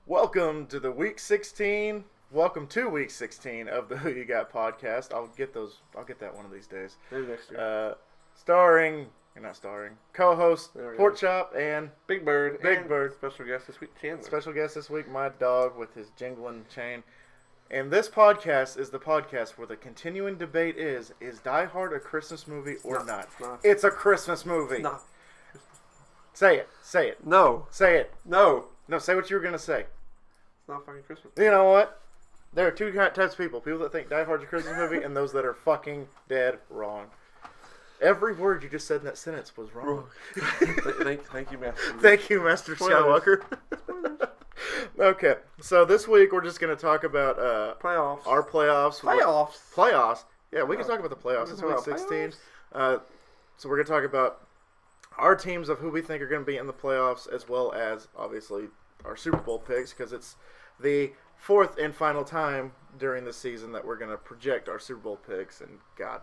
Welcome to the Week 16. Welcome to Week 16 of the Who You Got podcast. I'll get that one of these days. Maybe next year. Co-host Pork Chop and Big Bird. Big Bird. Special guest this week, Chandler. Special guest this week, my dog with his jingling chain. And this podcast is the podcast where the continuing debate is Die Hard a Christmas movie or not? It's a Christmas movie. No. Say it. Say it. No. Say it. No. No, say what you were going to say. It's not fucking Christmas. You know what? There are two types of people. People that think Die Hard's a Christmas movie and those that are fucking dead wrong. Every word you just said in that sentence was wrong. Thank you, Master. Thank you, Master Skywalker. Okay, so this week we're just going to talk about Playoffs. our playoffs. Playoffs? Yeah, we can talk about the playoffs. It's We week can talk 16. about So we're going to talk about our teams of who we think are going to be in the playoffs, as well as, obviously, our Super Bowl picks, because it's the fourth and final time during the season that we're going to project our Super Bowl picks, and God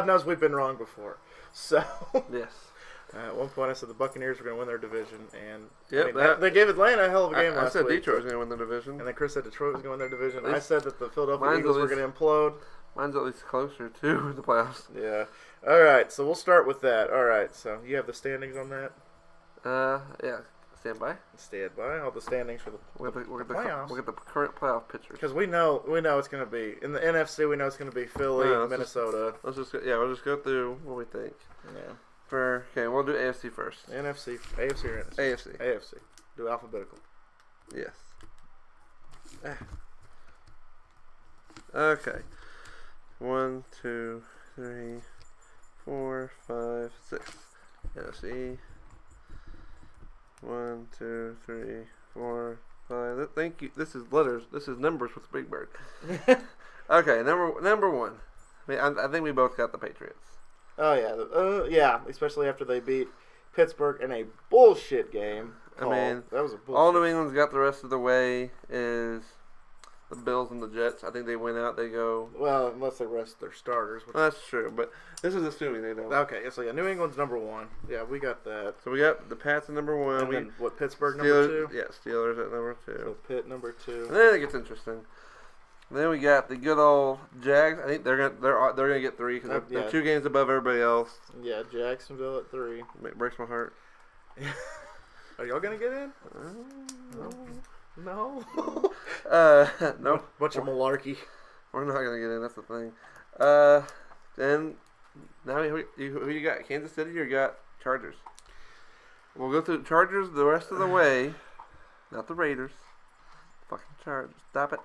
knows we've been wrong before. So, Yes. at one point I said the Buccaneers were going to win their division, and Yep, they gave Atlanta a hell of a game last I said week. Detroit was going to win the division. And then Chris said Detroit was going to win their division. At I least- said that the Philadelphia mine's Eagles at were least- going to implode. Mine's at least closer to the playoffs. Yeah. All right, so we'll start with that. All right, so you have the standings on that? Yeah. Stand by. Stand by. All the standings for the playoffs. We'll get the current playoff pictures. Because we know it's going to be in the NFC. We know it's going to be Philly, Yeah, Minnesota. We'll just go through what we think. Yeah. Okay, we'll do AFC first. NFC, AFC, or NFC? AFC. AFC. Do alphabetical. Yes. Okay. 1, 2, 3, 4, 5, 6. NFC. 1, 2, 3, 4, 5. Thank you. This is letters. This is numbers with Big Bird. Okay, number one. I think we both got the Patriots. Oh yeah, yeah. Especially after they beat Pittsburgh in a bullshit game. That was a bullshit. All New England's got the rest of the way is the Bills and the Jets. I think they win out. They go. Well, unless they rest their starters. Well, that's true, but this is assuming they don't. Okay, so yeah, New England's number one. Yeah, we got that. So we got the Pats at number one. And then Pittsburgh Steelers, number two? Yeah, Steelers at number two. So Pitt number two. And then it gets interesting. Then we got the good old Jags. I think they're gonna get three because they're 2 games above everybody else. Yeah, Jacksonville at 3. It breaks my heart. Are y'all gonna get in? No. No. Bunch of malarkey. We're not gonna get in. That's the thing. Then now who you got? Kansas City or you got Chargers? We'll go through Chargers the rest of the way. Not the Raiders. Fucking Chargers. Stop it.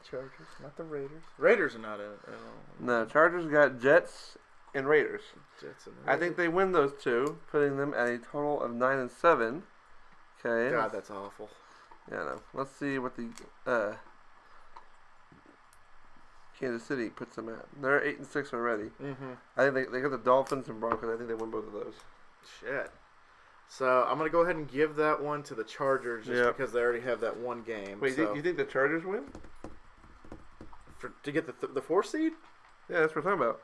Chargers, not the Raiders. Raiders are not in it. No, Chargers got Jets and Raiders. Jets and Raiders. I think they win those two, putting them at a total of 9-7. Okay. God, that's awful. Yeah, no. Let's see what the Kansas City puts them at. They're 8-6 already. Mm-hmm. I think they got the Dolphins and Broncos. I think they win both of those. Shit. So I'm gonna go ahead and give that one to the Chargers just because they already have that one game. Wait, so. you think the Chargers win? To get the 4 seed? Yeah, that's what I'm talking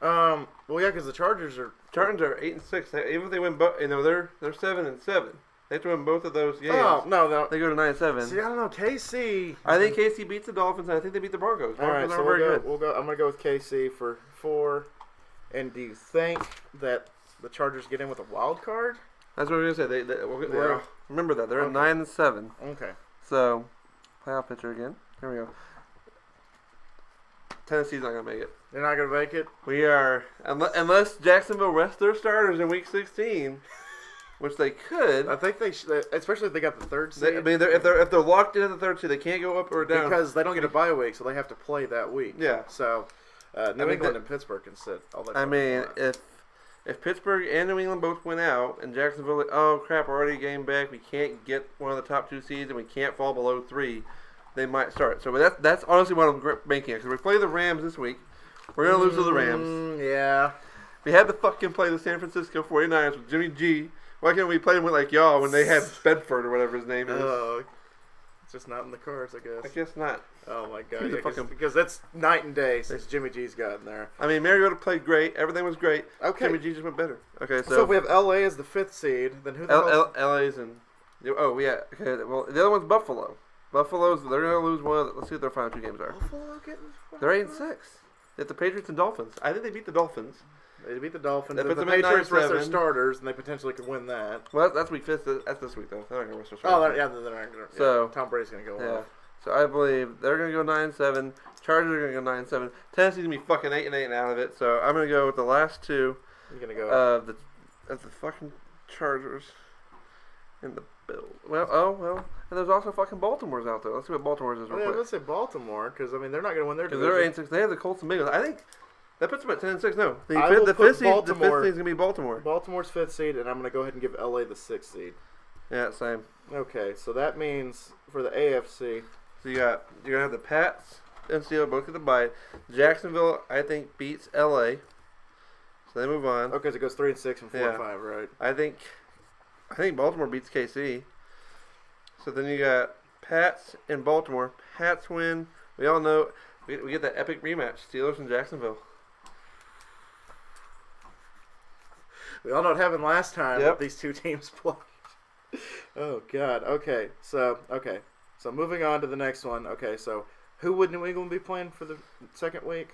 about. Well, yeah, because the Chargers are 8-6. Even if they win both, they're 7-7. They have to win both of those games. Oh no! They go to 9-7. See, I don't know. KC. I think KC beats the Dolphins, and I think they beat the Broncos. All right, Broncos so are very good. we'll go. I'm gonna go with KC for 4. And do you think that the Chargers get in with a wild card? That's what we're gonna say. Remember that they're at 9-7. Okay. So, playoff picture again. Here we go. Tennessee's not gonna make it. They're not gonna make it. We are unless Jacksonville rests their starters in Week 16, which they could. I think they should, especially if they got the 3rd seed. If they're locked in at the 3rd seed, they can't go up or down because they don't get a bye week, so they have to play that week. Yeah. So New England and Pittsburgh can sit all that. If Pittsburgh and New England both win out, and Jacksonville, oh crap, we're already a game back, we can't get one of the top 2 seeds, and we can't fall below 3, they might start. So that's honestly what I'm making. Because we play the Rams this week. We're going to lose to the Rams. Yeah. We had to fucking play the San Francisco 49ers with Jimmy G. Why can't we play them with like y'all when they have Bedford or whatever his name is? It's just not in the cards, I guess. I guess not. Oh my god! Yeah, because that's night and day since Jimmy G's gotten there. I mean, Mariota played great. Everything was great. Okay. Jimmy G just went better. Okay, so if we have LA as the 5th seed, then who the hell? LA's and okay. Well, the other one's Buffalo. Buffalo's, they're going to lose one. Let's see what their final 2 games are. Buffalo getting. They're 8-6. It's the Patriots and Dolphins. I think they beat the Dolphins. They beat the Dolphins. That If puts the them at Patriots rest their 9-7. starters, and they potentially could win that. Well, that's week 5. That's this week, though. They're not going to rest their Oh, starters. yeah, they're not going to. So- Tom Brady's going to go Yeah. off. So I believe they're going to go 9-7. Chargers are going to go 9-7. Tennessee's going to be fucking 8-8 and out of it. So I'm going to go with the last 2 You're going to go. of the fucking Chargers and the Bills. Well. And there's also fucking Baltimore's out there. Let's see what Baltimore's is real yeah, quick. let's say Baltimore, because, I mean, they're not going to win their Because division. they're 8-6. They have the Colts and Bengals. I think that puts them at 10-6. No. I will The put fifth seed is Baltimore- going to be Baltimore. Baltimore's 5th seed, and I'm going to go ahead and give LA the 6th seed. Yeah, same. Okay, so that means for the AFC, So you're gonna have the Pats and Steelers both get the bye. Jacksonville, I think, beats LA. So they move on. okay, so it goes 3-6 and 4-5, Yeah. right? I think Baltimore beats KC. So then you got Pats and Baltimore. Pats win. We all know we get that epic rematch. Steelers and Jacksonville. We all know what happened last time Yep. that these two teams played. Oh God. Okay. So moving on to the next one. Okay. So who would New England be playing for the second week?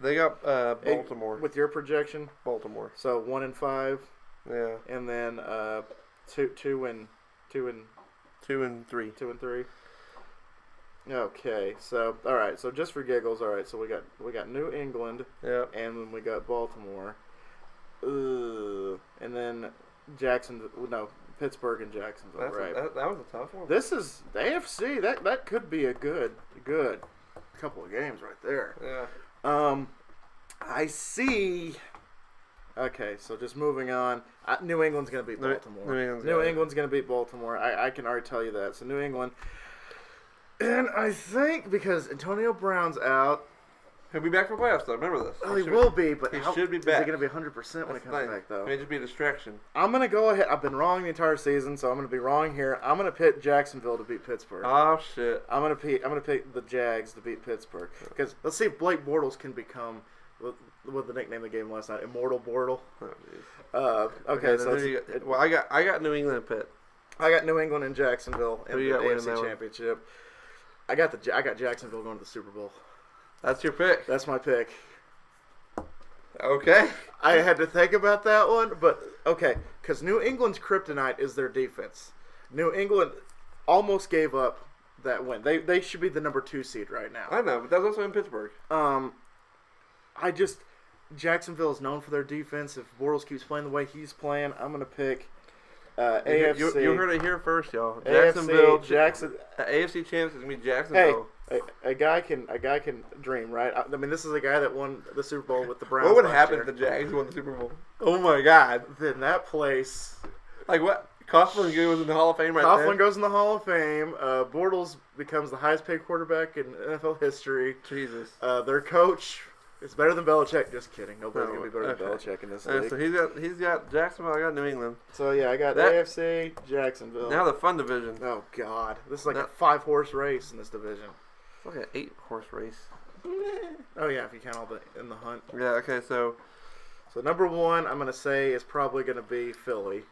They got Baltimore. With your projection. Baltimore. So 1-5, Yeah. and then 2 and 2 and 3. 3. Okay. So all right. So just for giggles, all right. So we got New England, Yeah. and then we got Baltimore. And then Pittsburgh and Jacksonville, right? That was a tough one. This is the AFC. That could be a good couple of games right there. Yeah. I see. Okay, so just moving on. New England's going to beat Baltimore. New England's going to beat Baltimore. I can already tell you that. So New England. And I think because Antonio Brown's out. He'll be back for playoffs, though. Remember this. Oh, he will be, but he how, should be is back. he going to be 100% when he comes back, though? It may just be a distraction. I'm going to go ahead. I've been wrong the entire season, so I'm going to be wrong here. I'm going to pick Jacksonville to beat Pittsburgh. Oh, shit. I'm gonna pick the Jags to beat Pittsburgh because let's see if Blake Bortles can become what the nickname they gave him last night, Immortal Bortle. Oh, Okay, so I got New England and Pitt. I got New England and Jacksonville in Who the you got winning AFC that one? Championship. I got Jacksonville going to the Super Bowl. That's your pick. That's my pick. Okay. I had to think about that one, but okay, because New England's kryptonite is their defense. New England almost gave up that win. They should be the number 2 seed right now. I know, but that's also in Pittsburgh. Jacksonville is known for their defense. If Bortles keeps playing the way he's playing, I'm going to pick AFC. You heard it here first, y'all. AFC, Jackson. AFC champs is gonna be Jacksonville. Hey, a guy can dream, right? I mean, this is a guy that won the Super Bowl with the Browns. What would last happen year. if the Jags won the Super Bowl? Oh my God! Then that place. Like what? Coughlin goes in the Hall of Fame right Coughlin there. goes in the Hall of Fame. Bortles becomes the highest paid quarterback in NFL history. Jesus. Their coach is better than Belichick. Just kidding. Nobody's gonna be better than Okay. Belichick in this And league. so he's got Jacksonville. I got New England. So yeah, I got That- AFC, Jacksonville. Now the fun division. Oh God, this is like That- a 5-horse race in this division. It's like an 8-horse race. Oh yeah, if you count all the in the hunt. Yeah. Okay. So So number 1, I'm gonna say is probably gonna be Philly.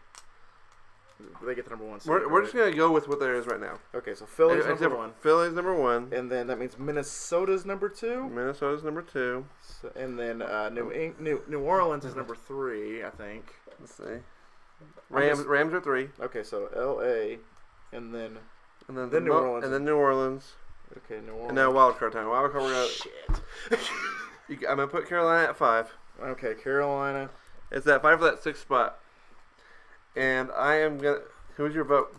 They get the number 1 seed. we're right? just gonna go with what there is right now. Okay, so Philly's Except number 1, Philly's number 1. and then that means Minnesota's number 2, Minnesota's number 2. so, and then New Orleans is number 3, I think. Let's see. Rams are 3. Okay, so L.A. and then And then New Orleans. And then New Orleans. okay, New Orleans. And now wild card time. Wild card. Shit. I'm gonna put Carolina at 5. Okay, Carolina. It's that 5 for that 6th spot. And I am gonna. Who's your vote?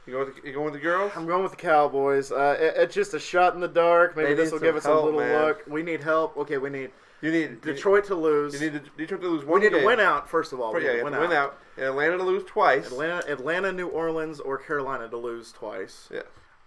You going with the girls? I'm going with the Cowboys. It's just a shot in the dark. Maybe They this need will some give us a help, little man. look. We need help. Okay, we need You need Detroit to lose. You need Detroit to lose we one need game. to win out first of all. We Yeah, need you to have to win out. And Atlanta to lose twice. Atlanta, New Orleans, or Carolina to lose twice. Yeah.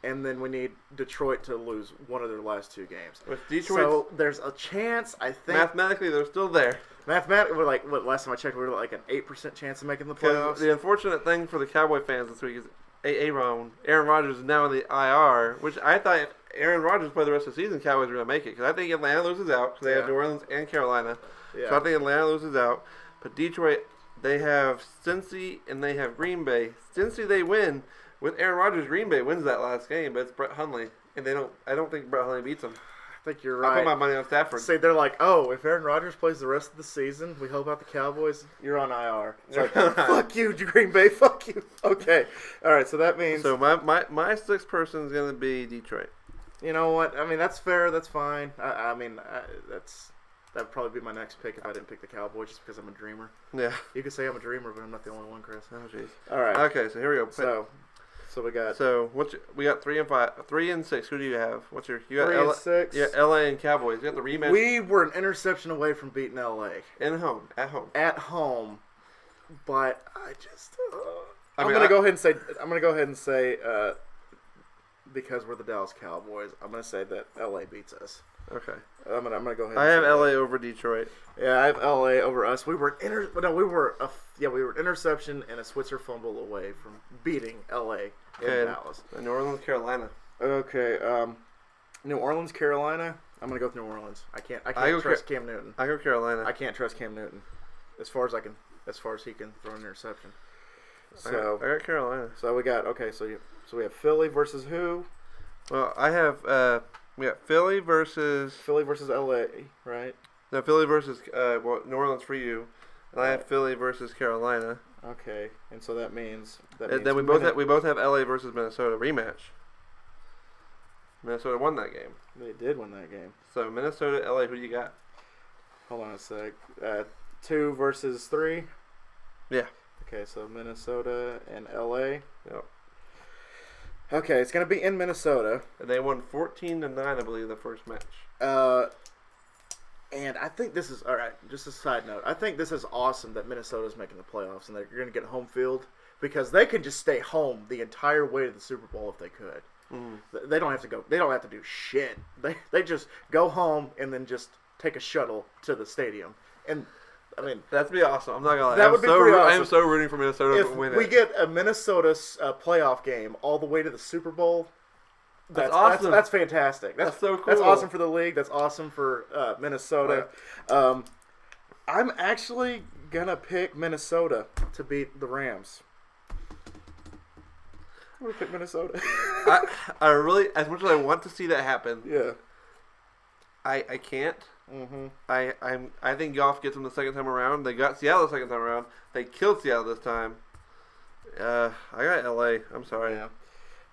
And then we need Detroit to lose one of their last 2 games. With Detroit, So there's a chance, I think. mathematically, they're still there. Mathematically, we're like, what, last time I checked, we were like an 8% chance of making the Because playoffs. the unfortunate thing for the Cowboy fans this week is Aaron Rodgers is now in the IR, which I thought if Aaron Rodgers played the rest of the season, Cowboys were going to make it. Because I think Atlanta loses out because they have Yeah. New Orleans and Carolina. Yeah. So I think Atlanta loses out. But Detroit, they have Cincy and they have Green Bay. Cincy, they win With Aaron Rodgers, Green Bay wins that last game, but it's Brett Hundley, and I don't think Brett Hundley beats him. I think you're I right. put my money on Stafford. Say they're like, oh, if Aaron Rodgers plays the rest of the season, we help out the Cowboys. You're on IR. It's like, fuck you, Green Bay. Fuck you. Okay. All right. So that means. So my sixth person is going to be Detroit. You know what? I mean, that's fair. That's fine. That'd probably be my next pick if I didn't pick the Cowboys, just because I'm a dreamer. Yeah. You could say I'm a dreamer, but I'm not the only one, Chris. Oh jeez. All right. Okay, so here we go. So we got. So we got 3 and 5, 3 and 6. Who do you have? What's your? You got 3 and 6. Yeah, LA and Cowboys. You got the rematch. We were an interception away from beating LA at home. at home, but I'm mean, gonna go ahead and say because we're the Dallas Cowboys, I'm gonna say that LA beats us. Okay. I'm gonna go ahead. I have LA over Detroit. Yeah, I have LA over us. We were an interception and a Switzer fumble away from beating LA in Dallas. New Orleans, Carolina. Okay. New Orleans, Carolina. I'm gonna go with New Orleans. I can't trust Cam Newton. I go Carolina. I can't trust Cam Newton as far as he can throw an interception. So I got Carolina. So we got so we have Philly versus who? Well, I have we got Philly versus LA, right? No, Philly versus New Orleans for you, and I have Philly versus Carolina. Okay, and so that means then we both have LA versus Minnesota rematch. Minnesota won that game. They did win that game. So Minnesota, LA, who do you got? Hold on a sec. 2 versus 3. Yeah. Okay, so Minnesota and LA. Yep. Okay, it's gonna be in Minnesota. And they won 14-9, I believe, the first match. And I think this is all right. Just a side note, I think this is awesome that Minnesota's making the playoffs and they're gonna get home field because they can just stay home the entire way to the Super Bowl if they could. Mm. They don't have to go. They don't have to do shit. They just go home and then just take a shuttle to the stadium. And I mean, that'd be awesome. I'm not gonna lie. That would be pretty awesome. I am so rooting for Minnesota to win it. If we get a Minnesota playoff game all the way to the Super Bowl, that's awesome. That's fantastic. That's so cool. That's awesome for the league. That's awesome for Minnesota. Right. I'm actually gonna pick Minnesota to beat the Rams. I'm gonna pick Minnesota. I really, as much as I want to see that happen, yeah, I can't. Mm-hmm. I think Goff gets them the second time around. They got Seattle the second time around. They killed Seattle this time. I got LA. I'm sorry. Yeah.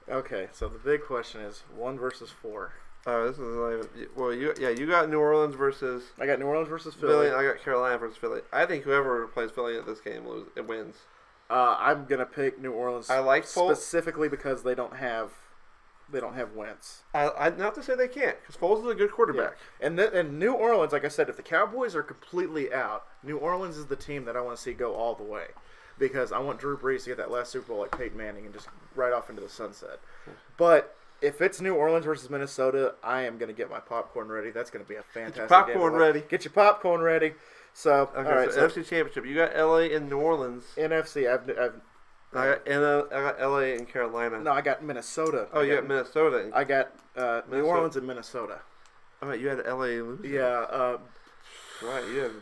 Okay, so the big question is 1 versus 4. Oh, this is not even. Well, you got New Orleans versus. I got New Orleans versus Philly. I got Carolina versus Philly. I think whoever plays Philly at this game wins. I'm gonna pick New Orleans. I like Foles specifically because they don't have Wentz. I not to say they can't, because Foles is a good quarterback. Yeah. And New Orleans, like I said, if the Cowboys are completely out, New Orleans is the team that I want to see go all the way, because I want Drew Brees to get that last Super Bowl like Peyton Manning and just right off into the sunset. But if it's New Orleans versus Minnesota, I am gonna get my popcorn ready. That's gonna be a fantastic Get your popcorn game. ready. Get your popcorn ready. So, okay, all right. So NFC Championship. You got LA and New Orleans. NFC. I got LA and Carolina. No, I got Minnesota. Oh, you got Minnesota. I got New Orleans and Minnesota. Oh, you had LA lose. Yeah. Right. You have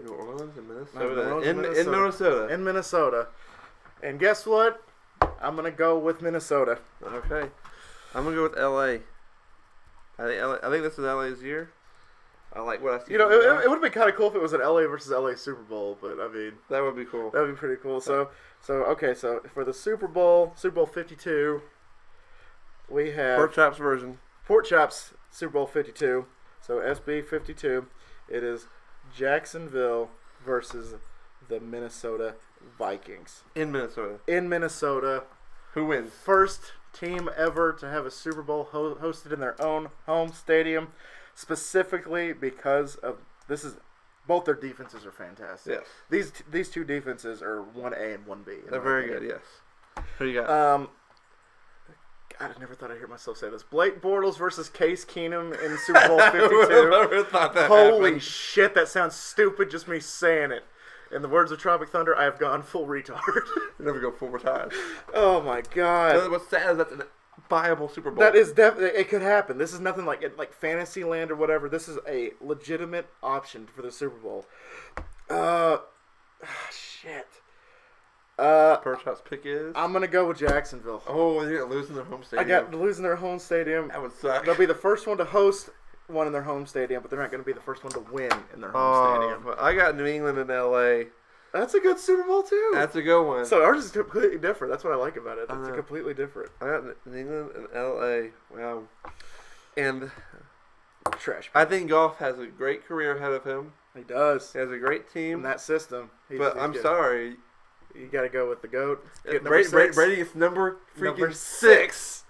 New Orleans and Minnesota. In Minnesota. In Minnesota. And guess what? I'm gonna go with Minnesota. Okay. I'm gonna go with LA. I think this is LA's year. I like what I see. You know, it would have been kind of cool if it was an LA versus LA Super Bowl, but I mean, that would be cool. That would be pretty cool. So okay, so for the Super Bowl 52, we have Pork Chops version. Pork Chops Super Bowl 52. So SB 52, it is Jacksonville versus the Minnesota Vikings. In Minnesota. In Minnesota. Who wins? First team ever to have a Super Bowl hosted in their own home stadium. Specifically because of both their defenses are fantastic. Yes. These two defenses are 1A and 1B. They're very good. Yes. Who you got? God, I never thought I'd hear myself say this. Blake Bortles versus Case Keenum in Super Bowl 52. Holy shit, that sounds stupid. Just me saying it. In the words of Tropic Thunder, I have gone full retard. You never go full retard. Oh my god. What's sad is that's an viable Super Bowl. That is definitely, it could happen. This is nothing like Fantasyland or whatever. This is a legitimate option for the Super Bowl. Shit. Pershot's pick is. I'm gonna go with Jacksonville. Oh, they're gonna lose in their home I stadium. got losing their home stadium. That would suck. They'll be the first one to host one in their home stadium, but they're not going to be the first one to win in their home stadium. But I got New England and LA. That's a good Super Bowl too. That's a good one. So ours is completely different. That's what I like about it. It's completely different. I got New England and LA. Wow. And Trash. I think Goff has a great career ahead of him. He does. He has a great In team. that system. But I'm sorry. You got to go with the GOAT. Get Brady gets number freaking 6.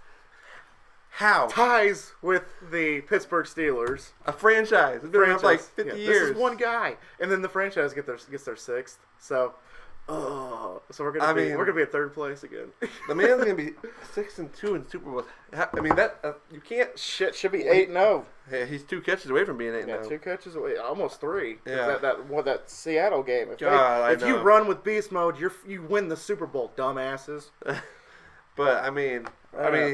How? Ties with the Pittsburgh Steelers. A franchise. It's been around for like 50 years. This is one guy, and then the franchise gets their 6th. So, so we're gonna be in 3rd place again. The man's gonna be 6-2 in Super Bowl. I mean that you can't. Shit should be 8-0. Hey, he's 2 catches away from being 8-0. Yeah, 2 catches away, almost 3. Yeah. That Seattle game. God, if you run with beast mode, you win the Super Bowl, dumbasses. But I mean,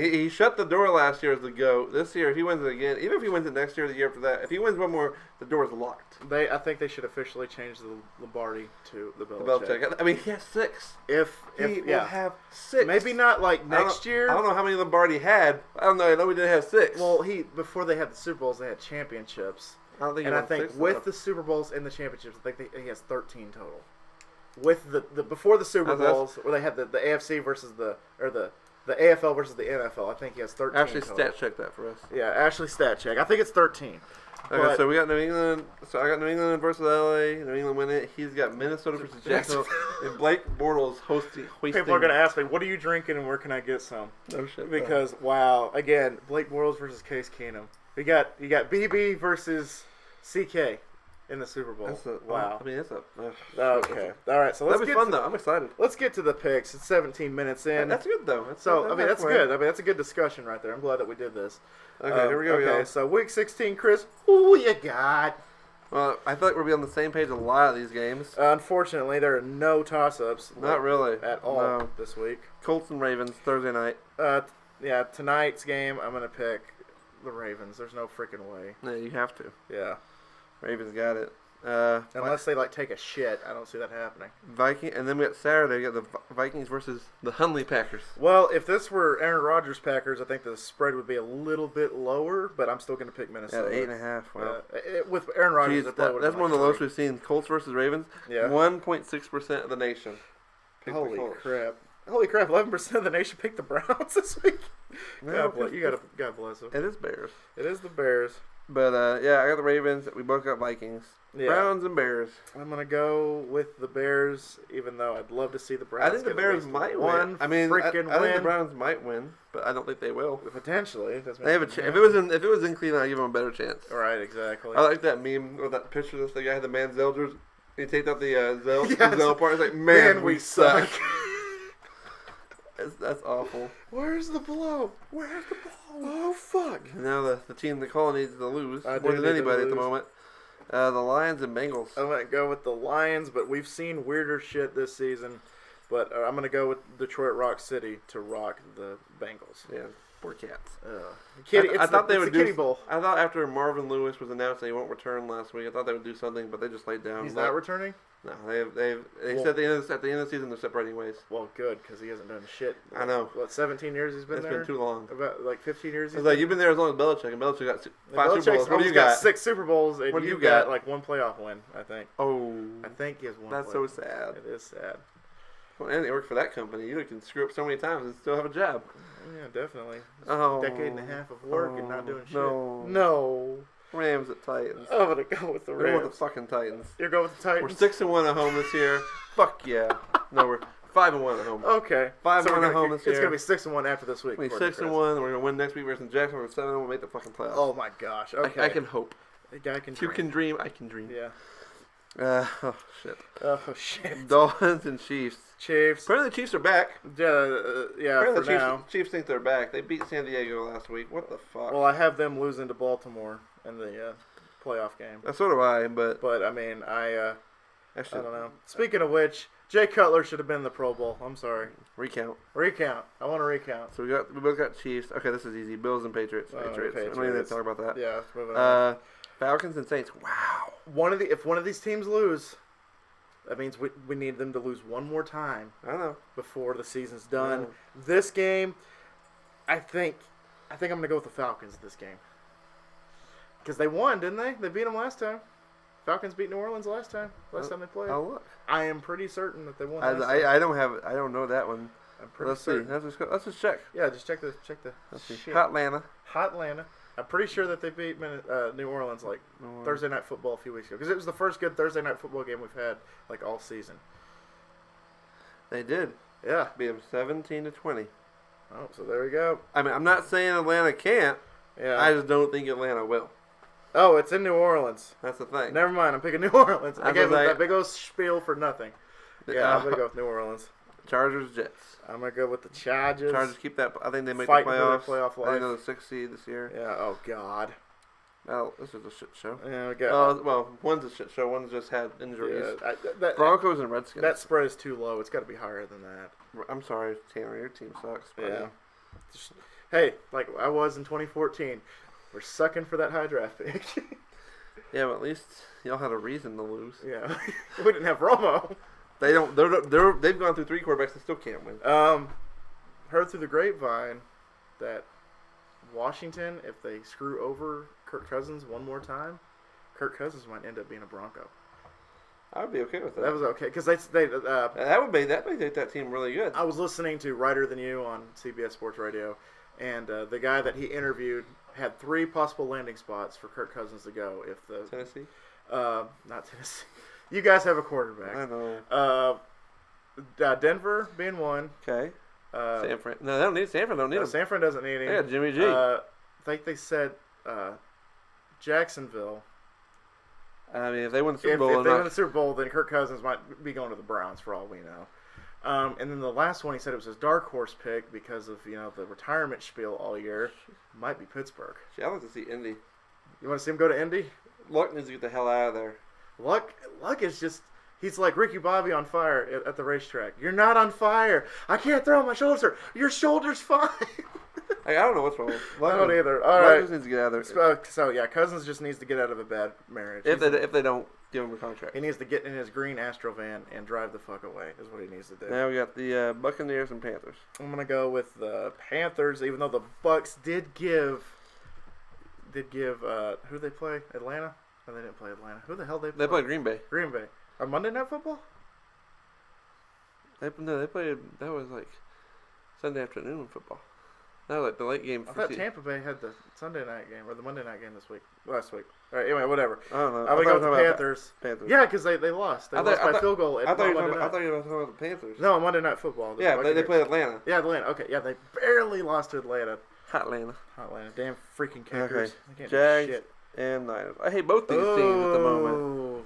he shut the door last year as the GOAT. This year, if he wins it again, even if he wins it next year or the year after that, if he wins one more, the door is locked. I think they should officially change the Lombardi to the Belichick. I mean, he has 6. If he will have 6, maybe not like next year. I don't know how many Lombardi had. I don't know. I know we didn't have 6. Well, before they had the Super Bowls, they had championships. I think with the Super Bowls and the championships, I think he has 13 total. With the before the Super Bowls, where they had the AFC versus the AFL versus the NFL, I think he has 13. Actually, total. stat check that for us. Yeah, Ashley stat check. I think it's 13. Okay, so we got New England. So I got New England versus LA. New England win it. He's got Minnesota versus Jacksonville. And Blake Bortles hoisting. People are going to ask me, what are you drinking and where can I get some? No shit. Because, wow, again, Blake Bortles versus Case Keenum. You got BB versus CK in the Super Bowl. Wow. I mean, it's a... okay. All right, so let's That'll be fun, though. I'm excited. Let's get to the picks. It's 17 minutes in. That's good, though. That's good. I mean, that's a good discussion right there. I'm glad that we did this. Okay, here we go, Okay, y'all. so Week 16, Chris, who you got? Well, I feel like we'll be on the same page a lot of these games. Unfortunately, there are no toss-ups. Not really. At all this week. Colts and Ravens, Thursday night. Yeah, tonight's game, I'm going to pick the Ravens. There's no freaking way. Yeah, you have to. Yeah. Ravens got it. Unless they take a shit, I don't see that happening. And then we got Saturday. We got the Vikings versus the Hundley Packers. Well, if this were Aaron Rodgers Packers, I think the spread would be a little bit lower, but I'm still going to pick Minnesota. Yeah, 8.5. Wow. With Aaron Rodgers, that's one of the lowest we've seen. Colts versus Ravens. Yeah. 1.6% of the nation. Holy crap! 11% of the nation picked the Browns this week. God bless them. It is Bears. It is the Bears. But yeah, I got the Ravens. We both got Vikings. Yeah. Browns and Bears. I'm gonna go with the Bears, even though I'd love to see the Browns. I think the Bears might win. I think the Browns might win, but I don't think they will. Potentially, they have a chance. If it was in Cleveland, I'd give them a better chance. Right, exactly. I like that meme or that picture of the guy had the Manziel jersey. He taped out the Zell part. It's like, man, we suck. That's awful. Where's the blow? Oh, fuck. Now the team the call needs to lose more than anybody at the moment. The Lions and Bengals. I'm going to go with the Lions, but we've seen weirder shit this season. But I'm going to go with Detroit Rock City to rock the Bengals. Yeah, poor cats. I thought they would do Kitty Bowl. I thought after Marvin Lewis was announced that he won't return last week, I thought they would do something, but they just laid down. He's not returning? No, they said at the end of the season they're separating ways. Well, good, because he hasn't done shit. I know. What, 17 years he's been there? It's been too long. About like 15 years. It's like you've been there as long as Belichick, and Belichick got 5 Super Bowls. What do you got? 6 Super Bowls, and what do you got like 1 playoff win, I think. Oh, I think he has 1. That's so sad. It is sad. Well, and they work for that company. You can screw up so many times and still have a job. Yeah, definitely. Oh, decade and a half of work and not doing shit. No. Rams at Titans. I'm gonna go with the Rams. We're going with the fucking Titans. You're going with the Titans. We're 6-1 at home this year. Fuck yeah. No, we're 5-1 at home. Okay. 5-1 at home this year. It's gonna be 6-1 after this week. We're 6-1. We're gonna win next week versus Jacksonville. We're 7-1. We'll make the fucking playoffs. Oh my gosh. Okay. I can hope. You can dream. I can dream. Yeah. Oh shit. Oh shit. Dolphins and Chiefs. Apparently the Chiefs are back. Yeah. Apparently the Chiefs think they're back. They beat San Diego last week. What the fuck? Well, I have them losing to Baltimore in the playoff game. So do I, but I mean, I don't know. Speaking of which, Jay Cutler should have been in the Pro Bowl. I'm sorry. Recount. I want to recount. So we both got Chiefs. Okay, this is easy. Bills and Patriots. Patriots. We don't need to talk about that. Yeah. Falcons and Saints. Wow. If one of these teams lose, That means we need them to lose one more time I know. before the season's done. know. This game, I think I'm going to go with the Falcons this game. Because they won, didn't they? They beat them last time. Falcons beat New Orleans last time. Last time they played. Oh look. I am pretty certain that they won. last time. I don't know that one. I'm pretty Let's see. certain. Let's just check. Yeah, just check the Let's see. shit. Hot Atlanta. Hot Atlanta. I'm pretty sure that they beat New Orleans like Thursday Night Football a few weeks ago because it was the first good Thursday Night Football game we've had like all season. They did. Yeah. Beat them 17-20. Oh, so there we go. I mean, I'm not saying Atlanta can't. Yeah. I just don't think Atlanta will. Oh, it's in New Orleans. That's the thing. Never mind. I'm picking New Orleans. I gave them that big old spiel for nothing. Yeah, I'm gonna go with New Orleans. Chargers, Jets. I'm gonna go with the Chargers. Chargers keep that. I think they make Fighting the for their playoffs. playoff I think life. they're the 6th seed this year. Yeah. Oh God. Oh, this is a shit show. Yeah. We got. Well, one's a shit show. One's just had injuries. Yeah, Broncos and Redskins. that spread is too low. It's got to be higher than that. I'm sorry, Tanner. Your team sucks. Buddy. Yeah. Hey, like I was in 2014, we're sucking for that high draft pick. Yeah, but at least y'all had a reason to lose. Yeah, we didn't have Romo. They don't. They've gone through 3 quarterbacks and still can't win. Heard through the grapevine that Washington, if they screw over Kirk Cousins one more time, Kirk Cousins might end up being a Bronco. I would be okay with that. That was okay because that would make that team really good. I was listening to Writer Than You on CBS Sports Radio, and the guy that he interviewed had 3 possible landing spots for Kirk Cousins to go if the Tennessee. Not Tennessee. You guys have a quarterback. I know. Denver being one. Okay. San Fran. No, they don't need San Fran. Don't need him. San Fran doesn't need him. They got Jimmy G. I think they said Jacksonville. I mean, if they win the Super If Bowl, they win the Super Bowl, then Kirk Cousins might be going to the Browns for all we know. And then the last one, he said it was his dark horse pick because of the retirement spiel all year. Might be Pittsburgh. I'd like to see Indy. You want to see him go to Indy? Luck needs to get the hell out of there. Luck is just. He's like Ricky Bobby on fire at the racetrack. You're not on fire. I can't throw my shoulder. Your shoulder's fine. I don't know what's wrong. I don't either. All Luck right. just needs to get out of there. So yeah, Cousins just needs to get out of a bad marriage. If they don't give him a contract. He needs to get in his green Astro van and drive the fuck away. Is what he needs to do. Now we got the Buccaneers and Panthers. I'm gonna go with the Panthers, even though the Bucks did give who they play? Atlanta? No, they didn't play Atlanta. Who the hell they play? They played Green Bay. Green Bay. On Monday Night Football? They played. That was like Sunday afternoon football. That was like the late game. I thought Tampa Bay had the Sunday night game or the Monday night game last week. All right, anyway, whatever. I don't know. I'm gonna go with the Panthers. Panthers. Yeah, because they lost. They lost by field goal. I thought you were talking about the Panthers. No, Monday Night Football. Yeah, they played Atlanta. Yeah, Atlanta. Okay, yeah, they barely lost to Atlanta. Hot Atlanta. Damn freaking kickers. Okay. Jags and Niners. I hate both these teams at the moment.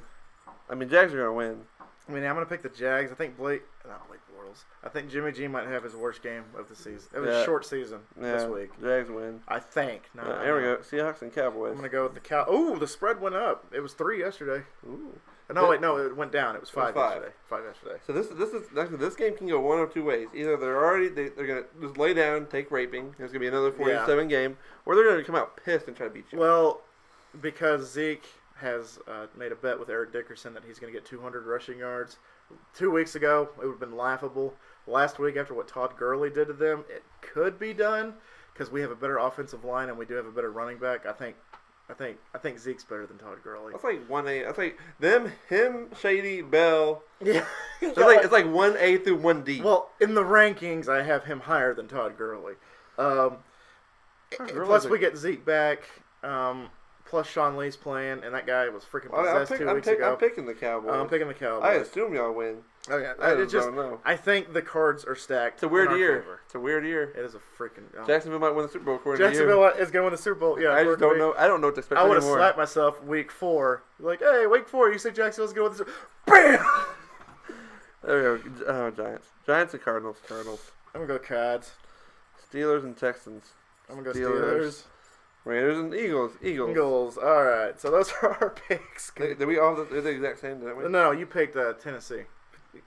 I mean, Jags are gonna win. I'm gonna pick the Jags. I think Blake Bortles. I think Jimmy G might have his worst game of the season. It was a short season this week. Jags win. I think. There we go. Seahawks and Cowboys. I'm gonna go with the Cow. Oh, the spread went up. It was 3 yesterday. Ooh. No, wait, no, it went down. It was 5 yesterday. 5 yesterday. So this game can go one of 2 ways. Either they're gonna just lay down, take raping. There's gonna be another 47 game, or they're gonna come out pissed and try to beat you. Well, because Zeke has made a bet with Eric Dickerson that he's gonna get 200 rushing yards. 2 weeks ago, it would have been laughable. Last week, after what Todd Gurley did to them, it could be done because we have a better offensive line and we do have a better running back. I think Zeke's better than Todd Gurley. That's like 1A. That's like him, Shady, Bell. Yeah, it's like 1A through 1D. Well, in the rankings, I have him higher than Todd Gurley. Plus, we get Zeke back. Plus, Sean Lee's playing, and that guy was freaking possessed 2 weeks ago. I'm picking the Cowboys. I'm picking the Cowboys. I assume y'all win. Okay, I don't know. I think the cards are stacked. It's a weird year. Favor. It's a weird year. It is a freaking. Jacksonville might win the Super Bowl. According Jacksonville to you. is going to win the Super Bowl. Yeah, I just don't know. I don't know what to expect I would anymore. have slapped myself week 4. Like, hey, week 4, you say Jacksonville's going to win the Super Bowl. BAM! There we go. Giants and Cardinals. I'm going to go Cards. Steelers and Texans. I'm going to go Steelers. Raiders and Eagles. All right. So those are our picks. Did we all do the exact same? Didn't we? No, you picked Tennessee.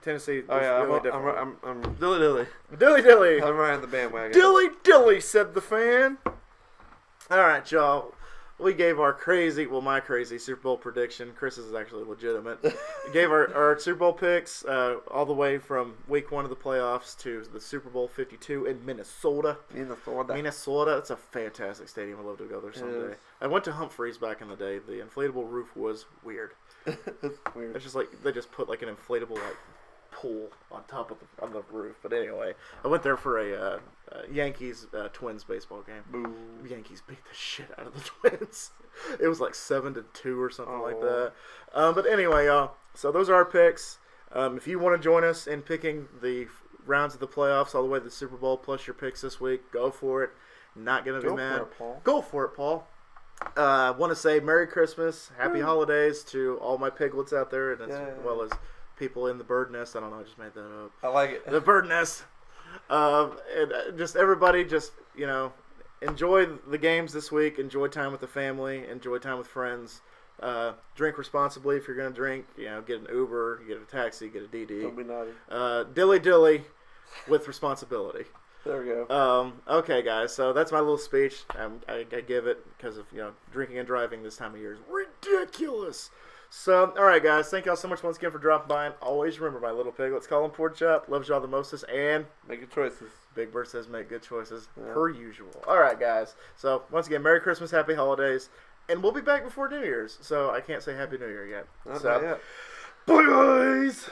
Tennessee. Oh yeah, really I'm dilly. Dilly. I'm riding the bandwagon. Dilly, said the fan. All right, y'all. we gave our my crazy Super Bowl prediction. Chris's is actually legitimate. We gave our Super Bowl picks all the way from Week 1 of the playoffs to the Super Bowl 52 in Minnesota. Minnesota. It's a fantastic stadium. I'd love to go there someday. I went to Humphreys back in the day. The inflatable roof was weird. It's weird. It's just like they just put like an inflatable pool on top of on the roof. But anyway, I went there for a Yankees Twins baseball game. Boo. The Yankees beat the shit out of the Twins. It was like 7-2 or something like that. But anyway, y'all. So those are our picks. If you want to join us in picking the rounds of the playoffs all the way to the Super Bowl plus your picks this week, go for it. Not gonna be mad. Go for it, Paul. I want to say Merry Christmas, Happy Holidays to all my piglets out there, and as well as people in the bird nest. I don't know, I just made that up. I like it. The bird nest. And just everybody, just enjoy the games this week. Enjoy time with the family. Enjoy time with friends. Drink responsibly if you're gonna drink. Get an Uber, get a taxi, get a DD. Don't be naughty. Dilly with responsibility. There we go. Okay, guys. So that's my little speech. I give it because of drinking and driving this time of year is ridiculous. So, all right, guys. Thank y'all so much once again for dropping by. And always remember, my little piglets, call them Pork Chop. Loves y'all the mostest. And make good choices. Big Bird says make good choices per usual. All right, guys. So once again, Merry Christmas, Happy Holidays, and we'll be back before New Year's. So I can't say Happy New Year yet. Not so, yet. bye, guys.